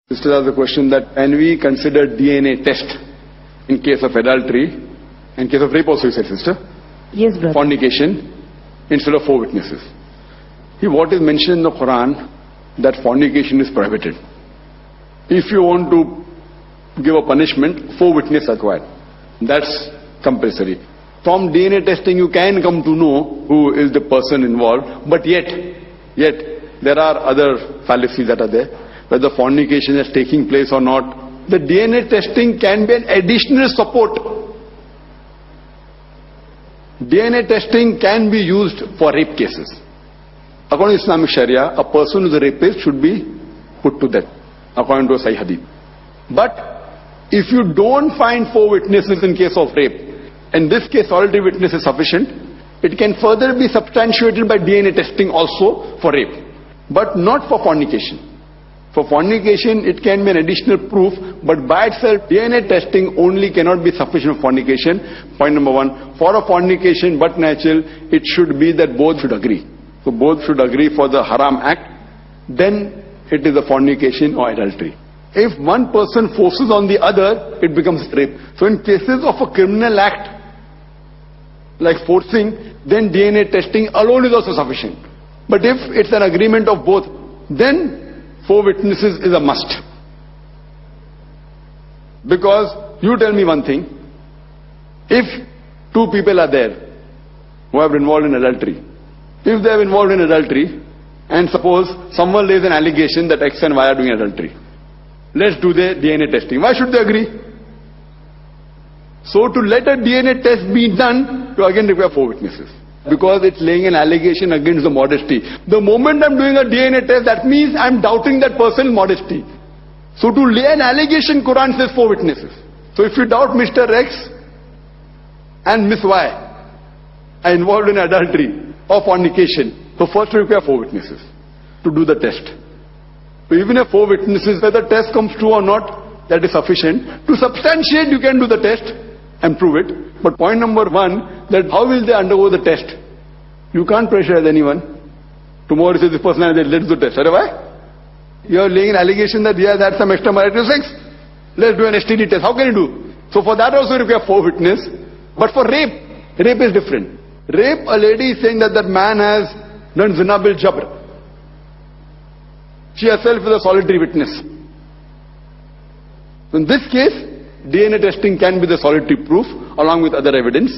Sister has a question that when we consider DNA test in case of adultery, in case of rape also you said, sister? Yes, brother. Fornication, instead of 4 witnesses. See, what is mentioned in the Quran, that fornication is prohibited. If you want to give a punishment, 4 witnesses are required. That's compulsory. From DNA testing you can come to know who is the person involved, but yet there are other fallacies that are there. Whether fornication is taking place or not, the DNA testing can be an additional support. DNA testing can be used for rape cases. According to Islamic Sharia, a person who is a rapist should be put to death, according to a Sahih Hadith. But if you don't find 4 witnesses in case of rape, in this case solitary witness is sufficient, it can further be substantiated by DNA testing also for rape, but not for fornication. For fornication, it can be an additional proof, but by itself, DNA testing only cannot be sufficient for fornication. Point number 1. For a fornication but natural, it should be that both should agree. So both should agree for the haram act, then it is a fornication or adultery. If one person forces on the other, it becomes rape. So in cases of a criminal act, like forcing, then DNA testing alone is also sufficient. But if it's an agreement of both, then 4 witnesses is a must. Because you tell me one thing, if 2 people are there who are involved in adultery, if they are involved in adultery, and suppose someone lays an allegation that X and Y are doing adultery, let's do the DNA testing. Why should they agree? So to let a DNA test be done, you again require 4 witnesses. Because it's laying an allegation against the modesty. The moment I'm doing a DNA test, that means I'm doubting that person's modesty. So to lay an allegation, Quran says 4 witnesses. So if you doubt Mr. X and Miss Y are involved in adultery or fornication, so first you require 4 witnesses to do the test. So even if 4 witnesses, whether the test comes true or not, that is sufficient. To substantiate, you can do the test and prove it. But point number 1, that how will they undergo the test? You can't pressurize anyone. Tomorrow says this person, let's do the test. Why? You are laying an allegation that he has had some extramarital sex. Let's do an STD test. How can you do? So for that also you require 4 witnesses. But for rape is different. Rape, a lady is saying that that man has done zina bil jabr. She herself is a solitary witness. In this case, DNA testing can be the solitary proof along with other evidence.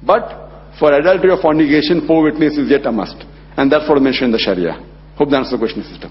But for adultery or fornication, 4 witnesses is yet a must. And that's what mentioned in the Sharia. Hope that answers the question, sister.